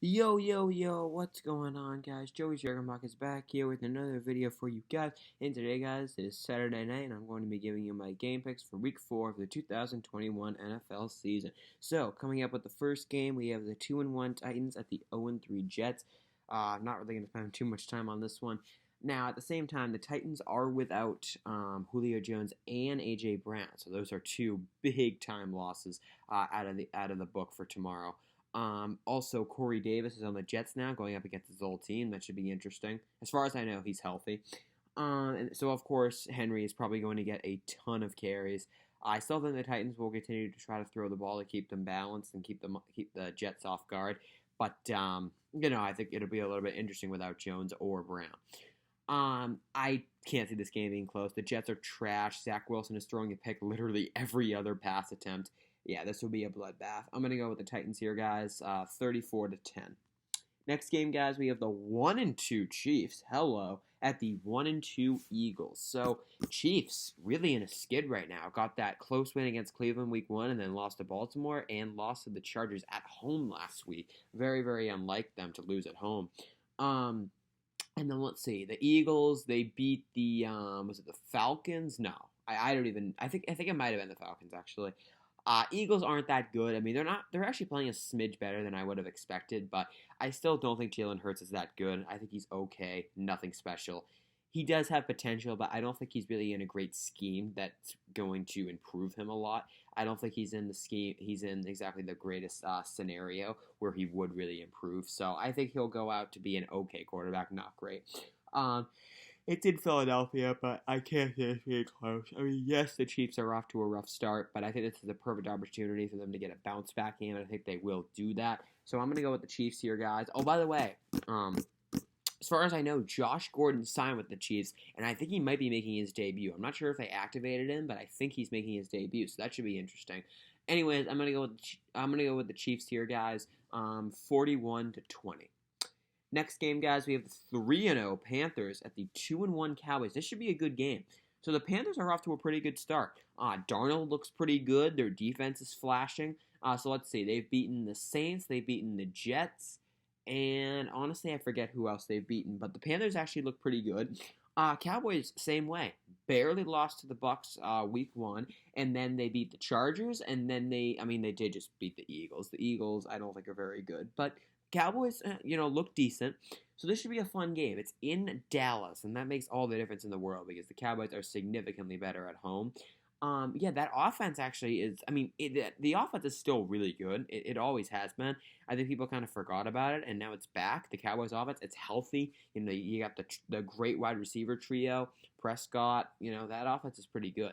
Yo, yo, yo, what's going on, guys? Joey Juggermock is back here with another video for you guys. And today, guys, it is Saturday night, and I'm going to be giving you my game picks for Week 4 of the 2021 NFL season. So, coming up with the first game, we have the 2-1 Titans at the 0-3 Jets. Not really going to spend too much time on this one. Now, at the same time, the Titans are without Julio Jones and A.J. Brown, so those are two big-time losses out of the book for tomorrow. Also, Corey Davis is on the Jets now, going up against his old team. That should be interesting. As far as I know, he's healthy. And so, of course, Henry is probably going to get a ton of carries. I still think the Titans will continue to try to throw the ball to keep them balanced and keep the Jets off guard. But, I think it'll be a little bit interesting without Jones or Brown. I can't see this game being close. The Jets are trash. Zach Wilson is throwing a pick literally every other pass attempt. Yeah, this will be a bloodbath. I'm going to go with the Titans here, guys, 34-10. Next game, guys, we have the 1-2 Chiefs. Hello, at the 1-2 Eagles. So, Chiefs really in a skid right now. Got that close win against Cleveland week 1 and then lost to Baltimore and lost to the Chargers at home last week. Very, very unlike them to lose at home. And then let's see, the Eagles, they beat the, was it the Falcons? No, I don't even, I think it might have been the Falcons, actually. Eagles aren't that good. I mean, they're actually playing a smidge better than I would have expected, but I still don't think Jalen Hurts is that good. I think he's okay, nothing special. He does have potential, but I don't think he's really in a great scheme that's going to improve him a lot. I don't think he's in exactly the greatest scenario where he would really improve. So I think he'll go out to be an okay quarterback, not great. It's in Philadelphia, but I can't say it's being close. I mean, yes, the Chiefs are off to a rough start, but I think this is a perfect opportunity for them to get a bounce-back game, and I think they will do that. So I'm going to go with the Chiefs here, guys. Oh, by the way, as far as I know, Josh Gordon signed with the Chiefs, and I think he might be making his debut. I'm not sure if they activated him, but I think he's making his debut, so that should be interesting. Anyways, I'm going to go with the Chiefs here, guys, 41-20. Next game, guys, we have the 3-0 Panthers at the 2-1 Cowboys. This should be a good game. So the Panthers are off to a pretty good start. Darnold looks pretty good. Their defense is flashing. So let's see. They've beaten the Saints. They've beaten the Jets. And honestly, I forget who else they've beaten. But the Panthers actually look pretty good. Cowboys, same way. Barely lost to the Bucs week 1. And then they beat the Chargers. And then they did just beat the Eagles. The Eagles, I don't think, are very good. But Cowboys, look decent. So this should be a fun game. It's in Dallas, and that makes all the difference in the world because the Cowboys are significantly better at home. That offense actually is, the offense is still really good. It always has been. I think people kind of forgot about it, and now it's back. The Cowboys offense, it's healthy. You got the great wide receiver trio, Prescott. That offense is pretty good.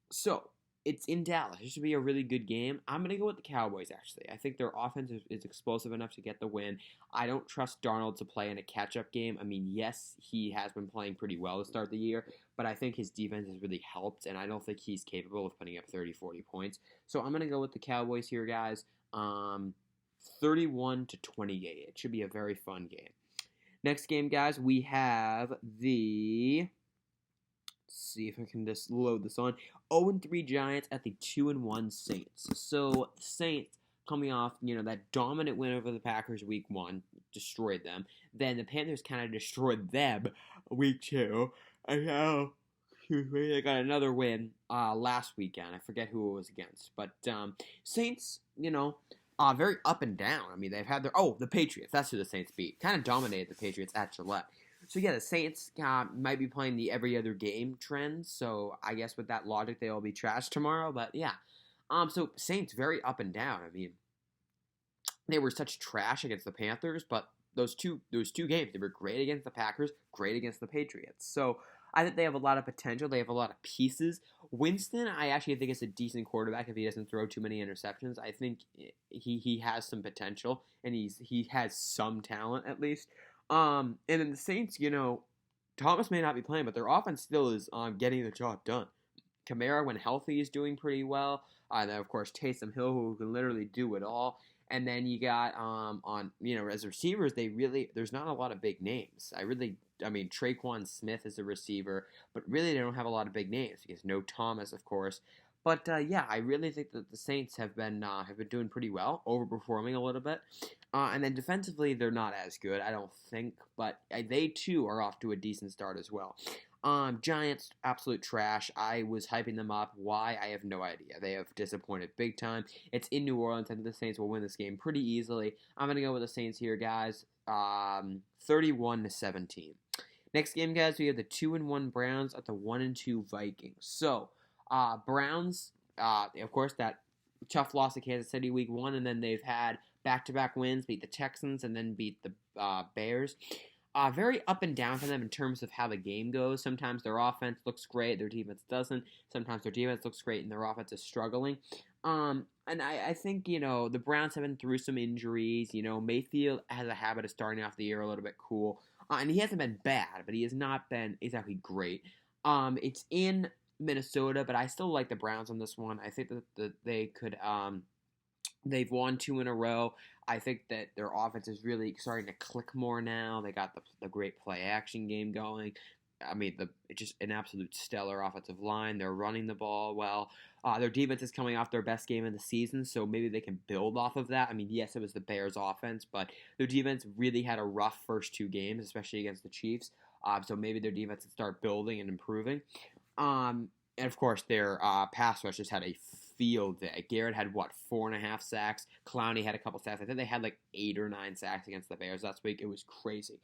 So it's in Dallas. It should be a really good game. I'm going to go with the Cowboys, actually. I think their offense is explosive enough to get the win. I don't trust Darnold to play in a catch-up game. I mean, yes, he has been playing pretty well to start the year, but I think his defense has really helped, and I don't think he's capable of putting up 30, 40 points. So I'm going to go with the Cowboys here, guys. 31-28. It should be a very fun game. Next game, guys, we have the... see if I can just load this on. 0-3 Giants at the 2-1 Saints. So the Saints coming off, that dominant win over the Packers week 1, destroyed them. Then the Panthers kind of destroyed them week 2. And now, they got another win last weekend. I forget who it was against. But Saints, very up and down. I mean, they've had the Patriots. That's who the Saints beat. Kind of dominated the Patriots at Gillette. So, yeah, the Saints might be playing the every other game trend. So, I guess with that logic, they'll be trashed tomorrow. But, yeah. So, Saints very up and down. I mean, they were such trash against the Panthers. But those two games, they were great against the Packers, great against the Patriots. So, I think they have a lot of potential. They have a lot of pieces. Winston, I actually think is a decent quarterback if he doesn't throw too many interceptions. I think he has some potential. And he has some talent, at least. And in the Saints, Thomas may not be playing, but their offense still is getting the job done. Kamara, when healthy, is doing pretty well. Then, of course, Taysom Hill, who can literally do it all. And then you got, as receivers, there's not a lot of big names. Traquan Smith is a receiver, but really they don't have a lot of big names because no Thomas, of course. But yeah, I really think that the Saints have been doing pretty well, overperforming a little bit. And then defensively, they're not as good, I don't think, but they too are off to a decent start as well. Giants, absolute trash. I was hyping them up. Why? I have no idea. They have disappointed big time. It's in New Orleans, and the Saints will win this game pretty easily. I'm gonna go with the Saints here, guys. 31-17. Next game, guys, we have the 2-1 Browns at the 1-2 Vikings. So, Browns, of course, that tough loss to Kansas City week 1, and then they've had back-to-back wins, beat the Texans, and then beat the Bears. Very up and down for them in terms of how the game goes. Sometimes their offense looks great, their defense doesn't. Sometimes their defense looks great, and their offense is struggling. And I think, the Browns have been through some injuries. Mayfield has a habit of starting off the year a little bit cool. And he hasn't been bad, but he has not been exactly great. It's in Minnesota, but I still like the Browns on this one. I think that they could. They've won 2 in a row. I think that their offense is really starting to click more now. They got the great play action game going. I mean, it's just an absolute stellar offensive line. They're running the ball well. Their defense is coming off their best game of the season, so maybe they can build off of that. I mean, yes, it was the Bears' offense, but their defense really had a rough first 2 games, especially against the Chiefs. So maybe their defense can start building and improving. And of course, their pass rush just had a field day. Garrett had 4.5 sacks. Clowney had a couple sacks. I think they had 8 or 9 sacks against the Bears last week. It was crazy.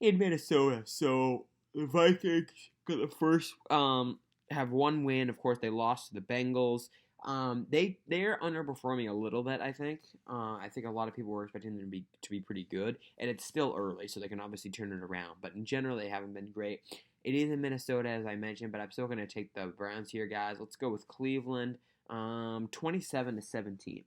In Minnesota, so the Vikings got the first have 1 win. Of course, they lost to the Bengals. They're underperforming a little bit, I think. I think a lot of people were expecting them to be pretty good, and it's still early, so they can obviously turn it around. But in general, they haven't been great. It is in Minnesota, as I mentioned, but I'm still going to take the Browns here, guys. Let's go with Cleveland, 27-17.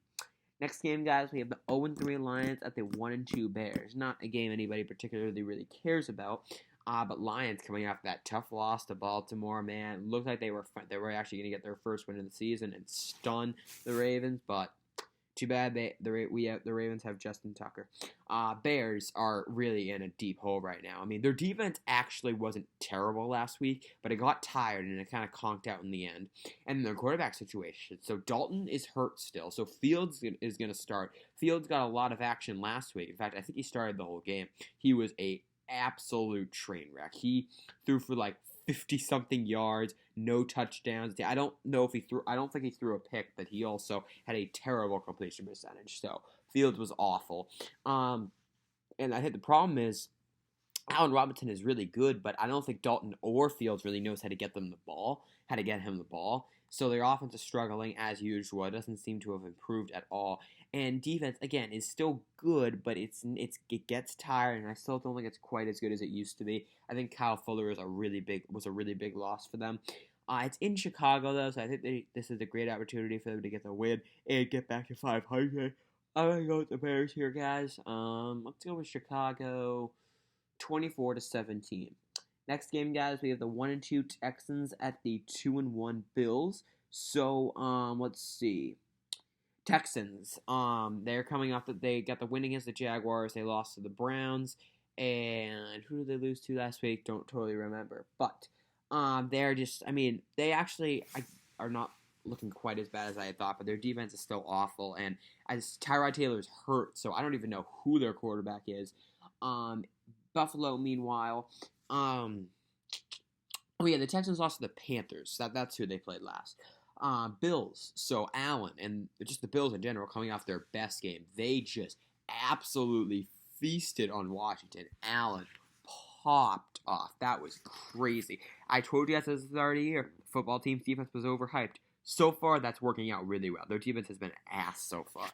Next game, guys, we have the 0-3 Lions at the 1-2 Bears. Not a game anybody particularly really cares about. But Lions coming off that tough loss to Baltimore, man, looked like they were actually going to get their first win of the season and stun the Ravens, but too bad the Ravens have Justin Tucker. Bears are really in a deep hole right now. I mean, their defense actually wasn't terrible last week, but it got tired and it kind of conked out in the end. And their quarterback situation. So Dalton is hurt still. So Fields is going to start. Fields got a lot of action last week. In fact, I think he started the whole game. He was a absolute train wreck. He threw for 50-something yards, no touchdowns. I don't think he threw a pick, but he also had a terrible completion percentage. So Fields was awful. And I think the problem is Allen Robinson is really good, but I don't think Dalton or Fields really knows how to get him the ball. So their offense is struggling as usual. It doesn't seem to have improved at all. And defense, again, is still good, but it gets tired, and I still don't think it's quite as good as it used to be. I think Kyle Fuller was a really big loss for them. It's in Chicago, though, so I think this is a great opportunity for them to get the win and get back to 500. I'm going to go with the Bears here, guys. Let's go with Chicago, 24-17. Next game, guys, we have the 1-2 Texans at the 2-1 Bills. So, let's see. Texans, they're coming off they got the win against the Jaguars. They lost to the Browns, and who did they lose to last week? Don't totally remember. But they're just, they actually are not looking quite as bad as I had thought, but their defense is still awful. And as Tyrod Taylor's hurt, so I don't even know who their quarterback is. Buffalo, meanwhile, the Texans lost to the Panthers. That's who they played last. Bills, so Allen, and just the Bills in general, coming off their best game, they just absolutely feasted on Washington. Allen popped off. That was crazy. I told you guys at the start of the year, football team's defense was overhyped. So far, that's working out really well. Their defense has been ass so far.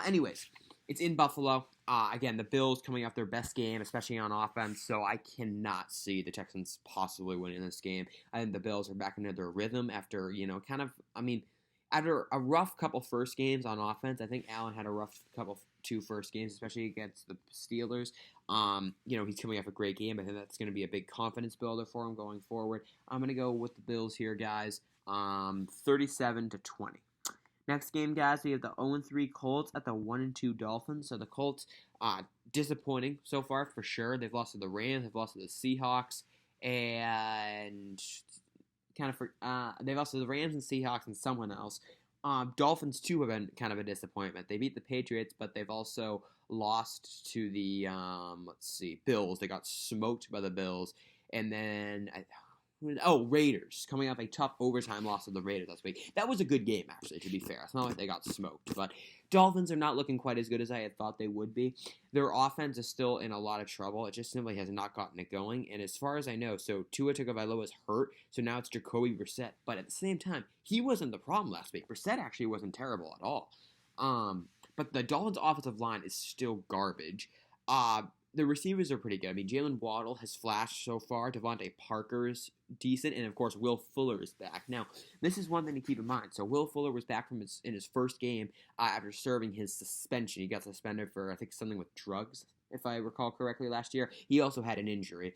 Anyways, it's in Buffalo. Again, the Bills coming off their best game, especially on offense, so I cannot see the Texans possibly winning this game. I think the Bills are back into their rhythm after, after a rough couple first games on offense. I think Allen had a rough couple 2 first games, especially against the Steelers. He's coming off a great game. I think that's going to be a big confidence builder for him going forward. I'm going to go with the Bills here, guys, 37-20. Next game, guys, we have the 0-3 Colts at the 1-2 Dolphins. So the Colts, disappointing so far for sure. They've lost to the Rams, they've lost to the Seahawks, and they've also the Rams and Seahawks and someone else. Dolphins too have been kind of a disappointment. They beat the Patriots, but they've also lost to the Bills. They got smoked by the Bills, and then Raiders, coming off a tough overtime loss to the Raiders last week. That was a good game, actually, to be fair. It's not like they got smoked, but Dolphins are not looking quite as good as I had thought they would be. Their offense is still in a lot of trouble. It just simply has not gotten it going, and as far as I know, so Tua Tagovailoa is hurt, so now it's Jacoby Brissett, but at the same time, he wasn't the problem last week. Brissett actually wasn't terrible at all. But the Dolphins' offensive line is still garbage. The receivers are pretty good. I mean, Jalen Waddle has flashed so far. Devontae Parker's decent. And, of course, Will Fuller is back. Now, this is one thing to keep in mind. So, Will Fuller was back in his first game after serving his suspension. He got suspended for, I think, something with drugs, if I recall correctly, last year. He also had an injury.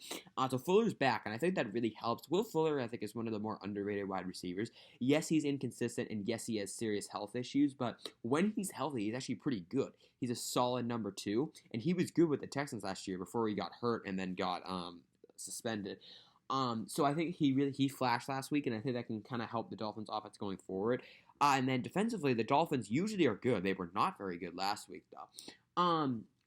So, Fuller's back, and I think that really helps. Will Fuller, I think, is one of the more underrated wide receivers. Yes, he's inconsistent, and yes, he has serious health issues, but when he's healthy, he's actually pretty good. He's a solid number 2, and he was good with the Texans last year before he got hurt and then got suspended. So I think he flashed last week, and I think that can kind of help the Dolphins' offense going forward. And then defensively, the Dolphins usually are good. They were not very good last week, though.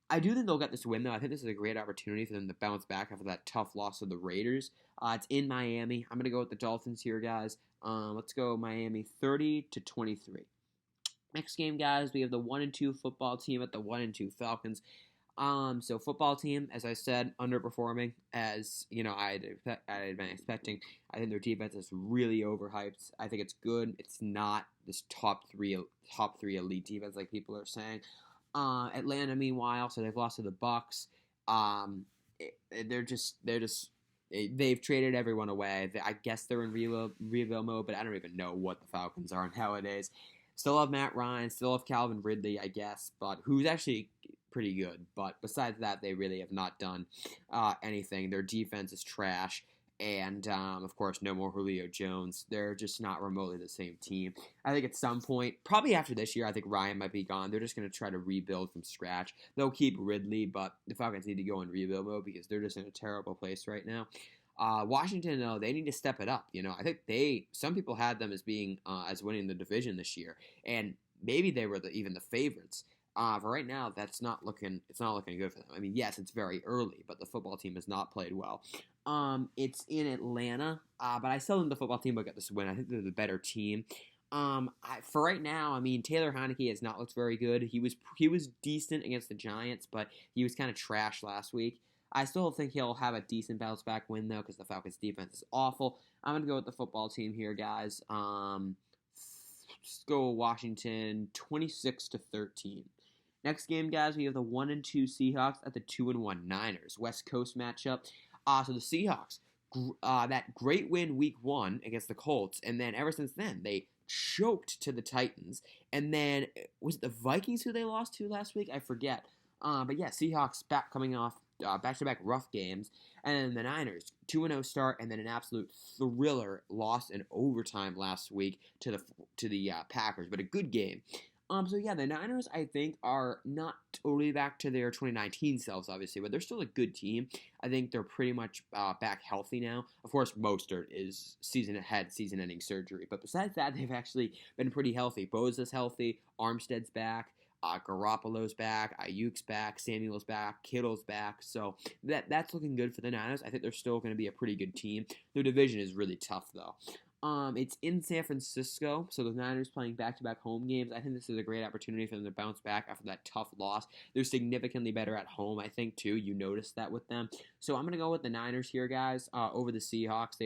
I do think they'll get this win, though. I think this is a great opportunity for them to bounce back after that tough loss to the Raiders. It's in Miami. I'm going to go with the Dolphins here, guys. Let's go Miami 30-23. Next game, guys, we have the 1-2 football team at the 1-2 Falcons. So football team, as I said, underperforming as, I had been expecting. I think their defense is really overhyped. I think it's good. It's not this top three elite defense like people are saying. Atlanta, meanwhile, so they've lost to the Bucs. They've traded everyone away. I guess they're in rebuild mode, but I don't even know what the Falcons are nowadays. Still have Matt Ryan, still have Calvin Ridley, I guess, but who's actually pretty good. But besides that, they really have not done anything. Their defense is trash. And, of course, no more Julio Jones. They're just not remotely the same team. I think at some point, probably after this year, I think Ryan might be gone. They're just going to try to rebuild from scratch. They'll keep Ridley, but the Falcons need to go in rebuild mode because they're just in a terrible place right now. Washington, though, they need to step it up. I think some people had them as being, as winning the division this year. And maybe they were even the favorites. For right now, it's not looking good for them. I mean, yes, it's very early, but the football team has not played well. It's in Atlanta, but I still think the football team will get this win. I think they're the better team. For right now, I mean, Taylor Heineke has not looked very good. He was decent against the Giants, but he was kind of trash last week. I still think he'll have a decent bounce back win though, because the Falcons' defense is awful. I'm gonna go with the football team here, guys. Let's go Washington 26-13. Next game, guys, we have the 1-2 Seahawks at the 2-1 Niners. West Coast matchup. So the Seahawks, that great win week 1 against the Colts, and then ever since then, they choked to the Titans. And then, was it the Vikings who they lost to last week? I forget. But yeah, Seahawks coming off back-to-back rough games. And then the Niners, 2-0 start, and then an absolute thriller loss in overtime last week to the Packers. But a good game. So yeah, the Niners, I think, are not totally back to their 2019 selves, obviously, but they're still a good team. I think they're pretty much back healthy now. Of course, Mostert is season-ending surgery, but besides that, they've actually been pretty healthy. Bosa's healthy, Armstead's back, Garoppolo's back, Ayuk's back, Samuel's back, Kittle's back, so that's looking good for the Niners. I think they're still going to be a pretty good team. Their division is really tough, though. It's in San Francisco, so the Niners playing back-to-back home games. I think this is a great opportunity for them to bounce back after that tough loss. They're significantly better at home, I think, too. You noticed that with them. So I'm going to go with the Niners here, guys, over the Seahawks.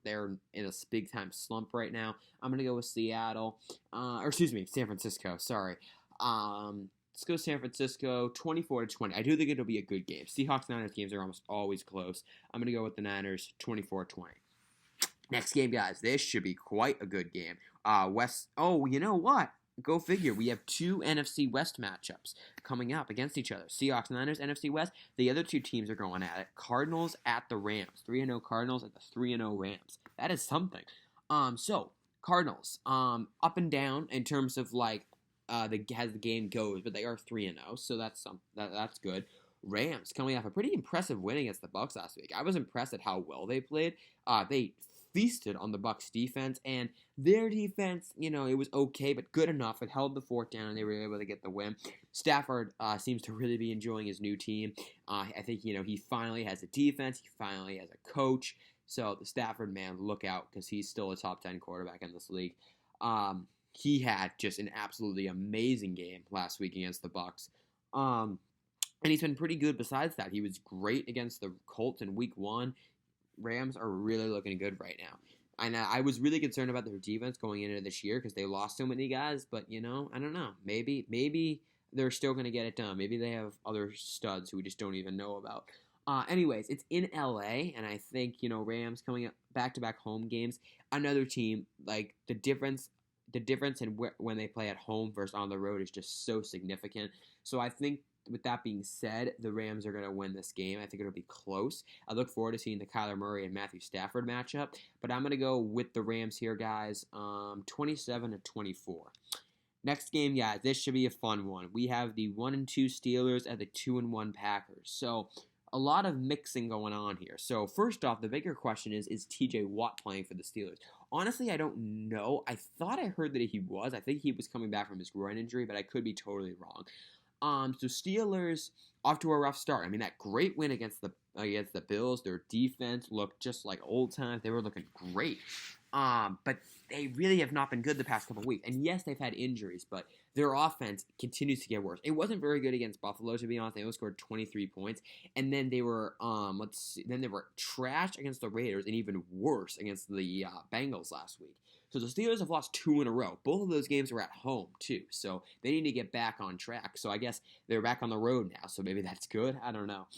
They're in a big-time slump right now. I'm going to go with San Francisco, sorry. Let's go San Francisco, 24-20. I do think it'll be a good game. Seahawks-Niners games are almost always close. I'm going to go with the Niners, 24-20. Next game, guys. This should be quite a good game. You know what? Go figure. We have 2 NFC West matchups coming up against each other. Seahawks, Niners, NFC West. The other 2 teams are going at it. Cardinals at the Rams. 3-0 Cardinals at the 3-0 Rams. That is something. So, Cardinals, up and down in terms of, as the game goes, but they are 3-0, so that's good. Rams coming off a pretty impressive win against the Bucs last week. I was impressed at how well they played. They feasted on the Bucs defense, and their defense, it was okay, but good enough. It held the fort down, and they were able to get the win. Stafford seems to really be enjoying his new team. I think, he finally has a defense. He finally has a coach. So the Stafford man, look out, because he's still a top 10 quarterback in this league. He had just an absolutely amazing game last week against the Bucs. And he's been pretty good besides that. He was great against the Colts in week 1. Rams are really looking good right now. And I was really concerned about their defense going into this year because they lost so many guys. But, I don't know. Maybe they're still going to get it done. Maybe they have other studs who we just don't even know about. Anyways, it's in L.A., and I think, Rams coming up back-to-back home games. Another team, like, the difference in when they play at home versus on the road is just so significant. So I think, with that being said, the Rams are going to win this game. I think it'll be close. I look forward to seeing the Kyler Murray and Matthew Stafford matchup, but I'm going to go with the Rams here, guys, 27-24. Next game, guys, this should be a fun one. We have the 1-2 Steelers and the 2-1 Packers. So a lot of mixing going on here. So first off, the bigger question is TJ Watt playing for the Steelers? Honestly, I don't know. I thought I heard that he was. I think he was coming back from his groin injury, but I could be totally wrong. So Steelers off to a rough start. I mean, that great win against the Bills. Their defense looked just like old times. They were looking great. But they really have not been good the past couple of weeks. And yes, they've had injuries, but their offense continues to get worse. It wasn't very good against Buffalo, to be honest. They only scored 23 points, and then they were trashed against the Raiders, and even worse against the Bengals last week. So the Steelers have lost 2 in a row. Both of those games were at home, too. So they need to get back on track. So I guess they're back on the road now. So maybe that's good. I don't know.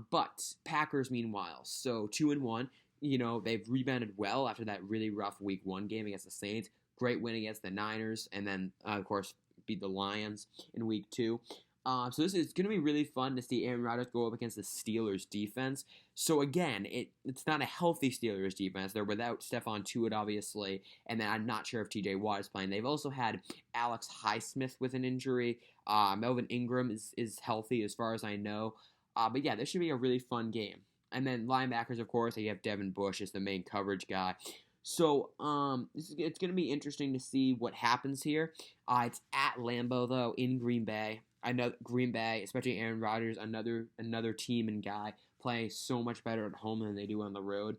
But Packers, meanwhile, so 2-1. They've rebounded well after that really rough week 1 game against the Saints. Great win against the Niners. And then, of course, beat the Lions in week 2. So this is going to be really fun to see Aaron Rodgers go up against the Steelers defense. So again, it's not a healthy Steelers defense. They're without Stephon Tuitt, obviously, and then I'm not sure if TJ Watt is playing. They've also had Alex Highsmith with an injury. Melvin Ingram is healthy as far as I know. But yeah, this should be a really fun game. And then linebackers, of course, you have Devin Bush as the main coverage guy. So it's going to be interesting to see what happens here. It's at Lambeau, though, in Green Bay. I know Green Bay, especially Aaron Rodgers, another team and guy, play so much better at home than they do on the road.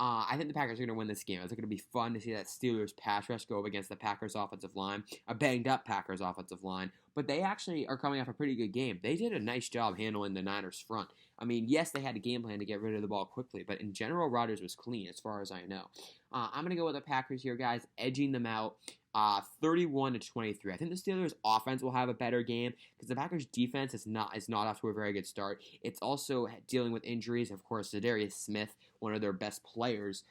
I think the Packers are going to win this game. It's going to be fun to see that Steelers pass rush go up against the Packers offensive line, a banged-up Packers offensive line. But they actually are coming off a pretty good game. They did a nice job handling the Niners front. I mean, yes, they had a game plan to get rid of the ball quickly, but in general, Rodgers was clean as far as I know. I'm going to go with the Packers here, guys, edging them out 31-23. I think the Steelers' offense will have a better game because the Packers' defense is not off to a very good start. It's also dealing with injuries. Of course, Zadarius Smith, one of their best players,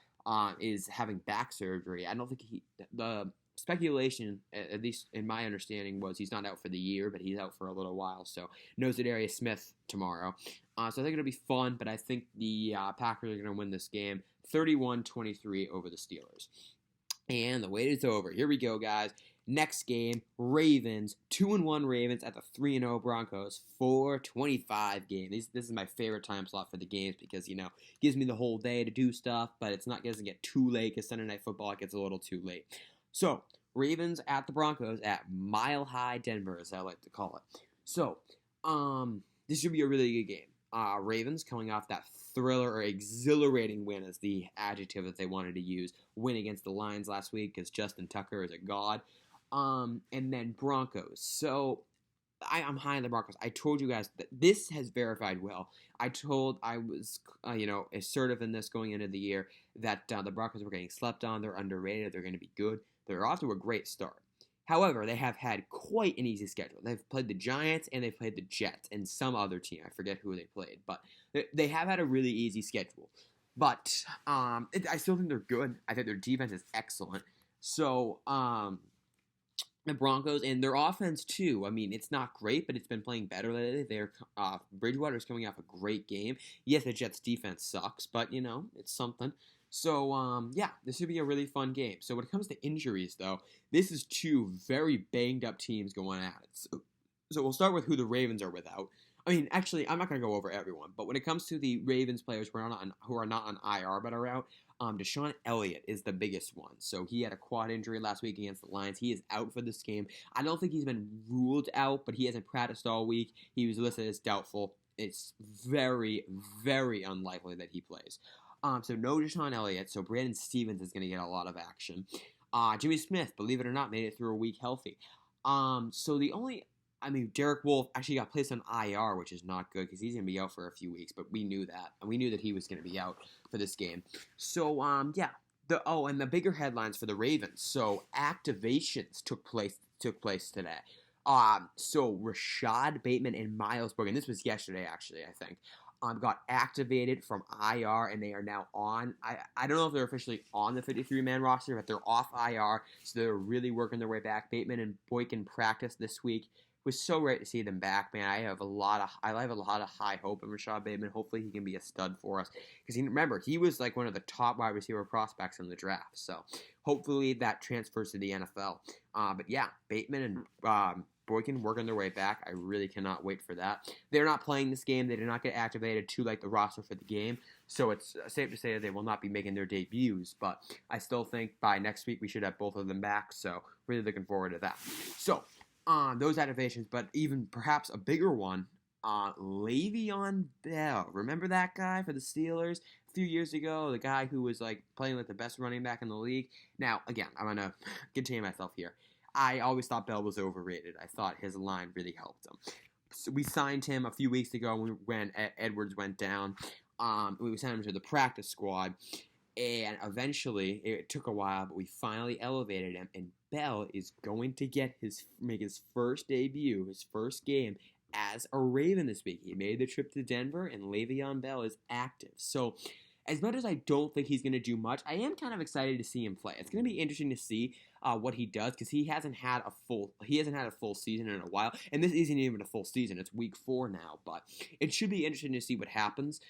is having back surgery. I don't think the speculation, at least in my understanding, was he's not out for the year, but he's out for a little while. So no Zadarius Smith tomorrow. So I think it'll be fun, but I think the Packers are going to win this game 31-23 over the Steelers. And the wait is over. Here we go, guys. Next game, Ravens, 2-1 Ravens at the 3-0 Broncos, 4:25 game. This is my favorite time slot for the games because, gives me the whole day to do stuff, but doesn't get too late because Sunday Night Football gets a little too late. So, Ravens at the Broncos at Mile High Denver, as I like to call it. So, this should be a really good game. Ravens coming off that thriller or exhilarating win is the adjective that they wanted to use. Win against the Lions last week because Justin Tucker is a god. And then Broncos. So I'm high on the Broncos. I told you guys that this has verified well. I was assertive in this going into the year that the Broncos were getting slept on. They're underrated. They're going to be good. They're off to a great start. However, they have had quite an easy schedule. They've played the Giants and they've played the Jets and some other team. I forget who they played, but they have had a really easy schedule. But I still think they're good. I think their defense is excellent. So the Broncos and their offense too. I mean, it's not great, but it's been playing better lately. Bridgewater's coming off a great game. Yes, the Jets' defense sucks, but it's something. So, this should be a really fun game. So when it comes to injuries, though, this is 2 very banged-up teams going at it. So we'll start with who the Ravens are without. I mean, actually, I'm not going to go over everyone, but when it comes to the Ravens players who are not on IR but are out, Deshaun Elliott is the biggest one. So he had a quad injury last week against the Lions. He is out for this game. I don't think he's been ruled out, but he hasn't practiced all week. He was listed as doubtful. It's very, very unlikely that he plays. So no Deshaun Elliott. So Brandon Stevens is going to get a lot of action. Jimmy Smith, believe it or not, made it through a week healthy. Derek Wolfe actually got placed on IR, which is not good because he's going to be out for a few weeks, but we knew that. And we knew that he was going to be out for this game. So, and the bigger headlines for the Ravens. So, activations took place today. So Rashad Bateman and Miles Boykin, this was yesterday actually, I think, got activated from IR, and they are now on. I don't know if they're officially on the 53-man roster, but they're off IR, so they're really working their way back. Bateman and Boykin practiced this week. It was so great to see them back, man. I have a lot of high hope in Rashad Bateman. Hopefully he can be a stud for us, because remember, he was like one of the top wide receiver prospects in the draft. So hopefully that transfers to the NFL. But yeah, Bateman and Boykin working their way back. I really cannot wait for that. They're not playing this game. They did not get activated to the roster for the game. So it's safe to say that they will not be making their debuts. But I still think by next week we should have both of them back. So really looking forward to that. So those activations, but even perhaps a bigger one, Le'Veon Bell. Remember that guy for the Steelers a few years ago? The guy who was playing like the best running back in the league. Now, again, I'm going to contain myself here. I always thought Bell was overrated. I thought his line really helped him. So we signed him a few weeks ago when Edwards went down. We signed him to the practice squad, and eventually, it took a while, but we finally elevated him, and Bell is going to make his first debut, his first game as a Raven this week. He made the trip to Denver, and Le'Veon Bell is active. So as much as I don't think he's going to do much, I am kind of excited to see him play. It's going to be interesting to see what he does, because he hasn't had a full season in a while, and this isn't even a full season. It's week 4 now, but it should be interesting to see what happens.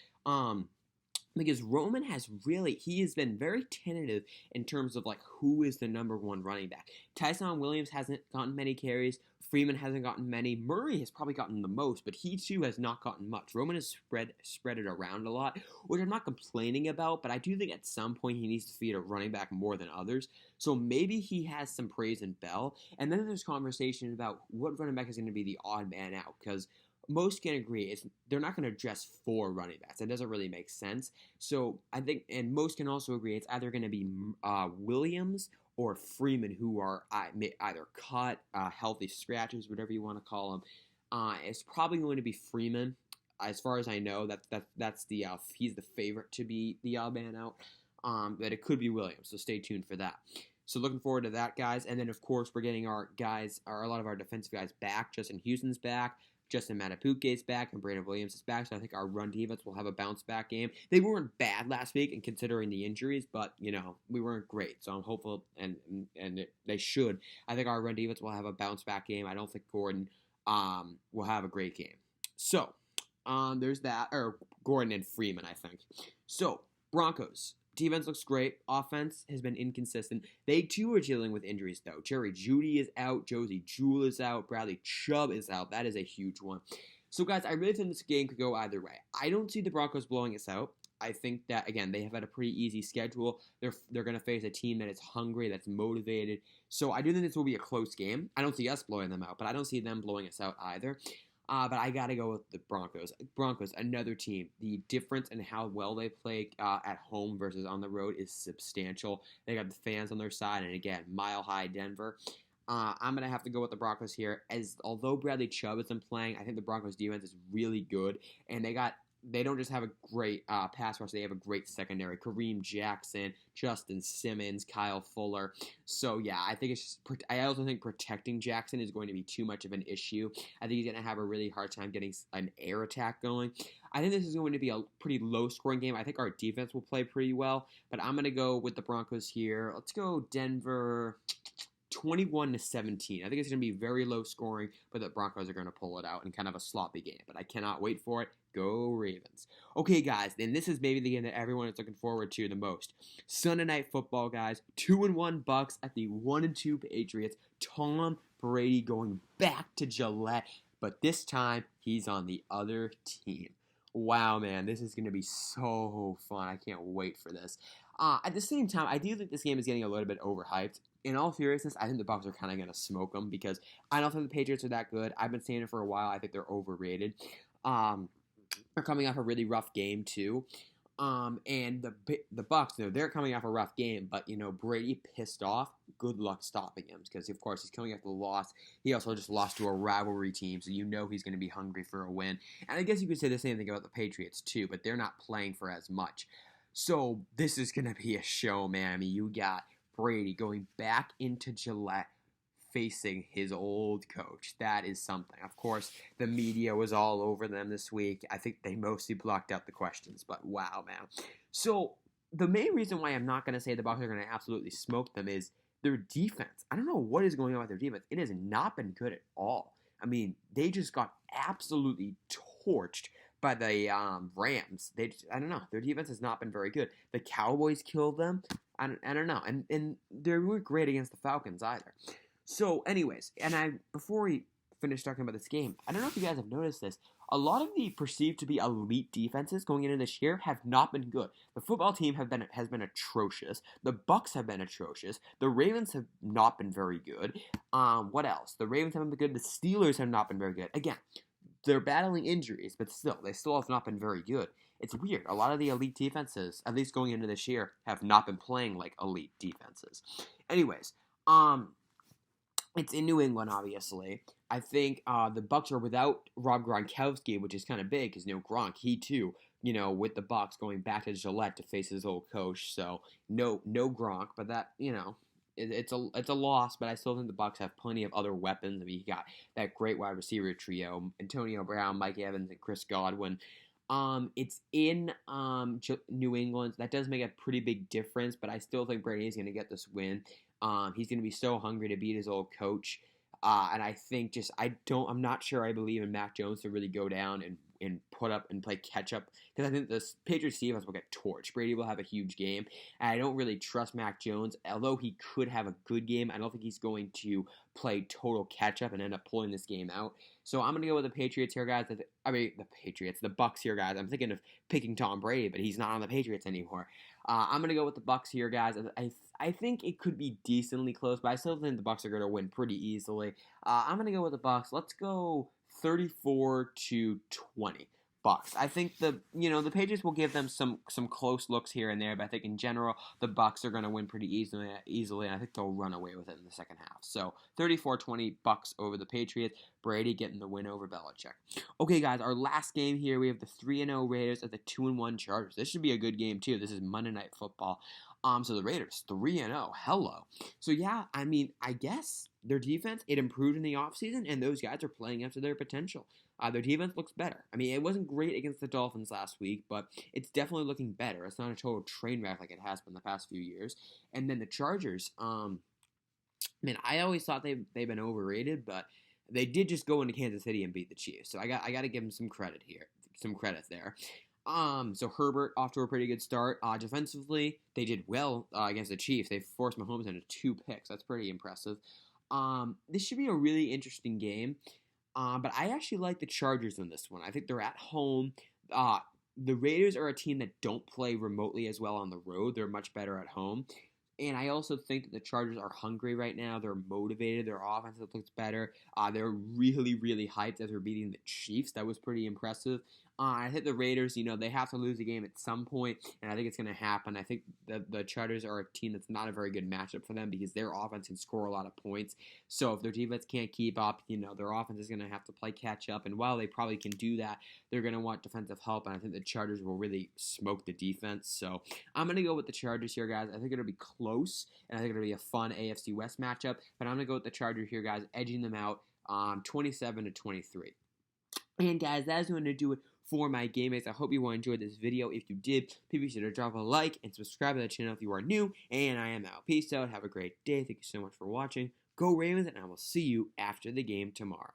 Because Roman has been very tentative in terms of who is the number 1 running back. Tyson Williams hasn't gotten many carries. Freeman hasn't gotten many. Murray has probably gotten the most, but he too has not gotten much. Roman has spread it around a lot, which I'm not complaining about, but I do think at some point he needs to feed a running back more than others. So maybe he has some praise in Bell. And then there's conversation about what running back is going to be the odd man out, because most can agree they're not going to dress 4 running backs. It doesn't really make sense. So I think, and most can also agree, it's either going to be Williams or Freeman, who are either cut, healthy scratches, whatever you want to call them. It's probably going to be Freeman. As far as I know, that's he's the favorite to be the odd man out. But it could be Williams, so stay tuned for that. So looking forward to that, guys. And then, of course, we're getting a lot of our defensive guys back. Justin Houston's back. Justin Matabuke's back, and Brandon Williams is back, so I think our run defense will have a bounce-back game. They weren't bad last week, and considering the injuries, but, we weren't great, so I'm hopeful, and they should. I think our run defense will have a bounce-back game. I don't think Gordon will have a great game. So, there's that, or Gordon and Freeman, I think. So, Broncos. Defense looks great. Offense has been inconsistent. They, too, are dealing with injuries, though. Jerry Jeudy is out. Josie Jewell is out. Bradley Chubb is out. That is a huge one. So, guys, I really think this game could go either way. I don't see the Broncos blowing us out. I think that, again, they have had a pretty easy schedule. They're going to face a team that is hungry, that's motivated. So, I do think this will be a close game. I don't see us blowing them out, but I don't see them blowing us out either. But I got to go with the Broncos. Broncos, another team. The difference in how well they play at home versus on the road is substantial. They got the fans on their side, and again, Mile High Denver. I'm going to have to go with the Broncos here. Although Bradley Chubb isn't playing, I think the Broncos defense is really good, and they don't just have a great pass rush, they have a great secondary. Kareem Jackson, Justin Simmons, Kyle Fuller. So, yeah, I also think protecting Jackson is going to be too much of an issue. I think he's going to have a really hard time getting an air attack going. I think this is going to be a pretty low-scoring game. I think our defense will play pretty well, but I'm going to go with the Broncos here. Let's go Denver 21-17. I think it's going to be very low scoring, but the Broncos are going to pull it out in kind of a sloppy game. But I cannot wait for it. Go Ravens. Okay, guys, then this is maybe the game that everyone is looking forward to the most. Sunday Night Football, guys. 2-1 Bucks at the 1-2 Patriots. Tom Brady going back to Gillette, but this time he's on the other team. Wow, man, this is going to be so fun. I can't wait for this. At the same time, I do think this game is getting a little bit overhyped. In all seriousness, I think the Bucs are kind of going to smoke them because I don't think the Patriots are that good. I've been saying it for a while. I think they're overrated. They're coming off a really rough game too. And the Bucs, they're coming off a rough game, but Brady pissed off. Good luck stopping him because of course he's coming off the loss. He also just lost to a rivalry team, so he's going to be hungry for a win. And I guess you could say the same thing about the Patriots too, but they're not playing for as much. So this is going to be a show, man. I mean, you got Brady going back into Gillette, facing his old coach. That is something. Of course, the media was all over them this week. I think they mostly blocked out the questions, but wow, man. So the main reason why I'm not going to say the Bucs are going to absolutely smoke them is their defense. I don't know what is going on with their defense. It has not been good at all. I mean, they just got absolutely torched by the Rams. I don't know. Their defense has not been very good. The Cowboys killed them. I don't know. And they weren't great against the Falcons either. So, anyways, before we finish talking about this game, I don't know if you guys have noticed this. A lot of the perceived to be elite defenses going into this year have not been good. The football team has been atrocious. The Bucs have been atrocious. The Ravens have not been very good. What else? The Ravens haven't been good. The Steelers have not been very good. Again, they're battling injuries, but they still have not been very good. It's weird. A lot of the elite defenses, at least going into this year, have not been playing like elite defenses. Anyways, it's in New England, obviously. I think the Bucs are without Rob Gronkowski, which is kind of big because Gronk, he too, with the Bucs going back to Gillette to face his old coach. So no Gronk, but that it's a loss. But I still think the Bucs have plenty of other weapons. I mean, you got that great wide receiver trio: Antonio Brown, Mike Evans, and Chris Godwin. It's in New England. So that does make a pretty big difference, but I still think Brady is going to get this win. He's going to be so hungry to beat his old coach. And I think I'm not sure I believe in Mac Jones to really go down and put up and play catch up because I think the Patriots defense will get torched. Brady will have a huge game, and I don't really trust Mac Jones. Although he could have a good game, I don't think he's going to play total catch up and end up pulling this game out. So I'm going to go with the Patriots here, guys. The Bucs here, guys. I'm thinking of picking Tom Brady, but he's not on the Patriots anymore. I'm going to go with the Bucs here, guys. I think it could be decently close, but I still think the Bucs are going to win pretty easily. I'm going to go with the Bucs. Let's go 34-20 Bucs. I think the Patriots will give them some close looks here and there, but I think in general the Bucs are going to win pretty easily, and I think they'll run away with it in the second half. So 34-20 Bucs over the Patriots. Brady getting the win over Belichick. Okay, guys, our last game here, we have the 3-0 Raiders at the 2-1 Chargers. This should be a good game too. This is Monday Night Football. So the Raiders, 3-0. Hello. So yeah, I mean, I guess their defense, it improved in the offseason, and those guys are playing up to their potential. Their defense looks better. I mean, it wasn't great against the Dolphins last week, but it's definitely looking better. It's not a total train wreck like it has been the past few years. And then the Chargers, I always thought they've been overrated, but they did just go into Kansas City and beat the Chiefs. So I got to give them some credit there. So Herbert off to a pretty good start. Defensively, they did well against the Chiefs. They forced Mahomes into 2 picks. That's pretty impressive. This should be a really interesting game. But I actually like the Chargers in this one. I think they're at home. The Raiders are a team that don't play remotely as well on the road. They're much better at home. And I also think that the Chargers are hungry right now. They're motivated. Their offense looks better. They're really, really hyped as they're beating the Chiefs. That was pretty impressive. I think the Raiders, they have to lose a game at some point, and I think it's going to happen. I think the Chargers are a team that's not a very good matchup for them because their offense can score a lot of points. So if their defense can't keep up, their offense is going to have to play catch up. And while they probably can do that, they're going to want defensive help, and I think the Chargers will really smoke the defense. So I'm going to go with the Chargers here, guys. I think it'll be close, and I think it'll be a fun AFC West matchup. But I'm going to go with the Chargers here, guys, edging them out 27-23. And guys, that is going to do it for my game mates. I hope you all enjoyed this video. If you did, please be sure to drop a like and subscribe to the channel if you are new. And I am out. Peace out. Have a great day. Thank you so much for watching. Go Ravens, and I will see you after the game tomorrow.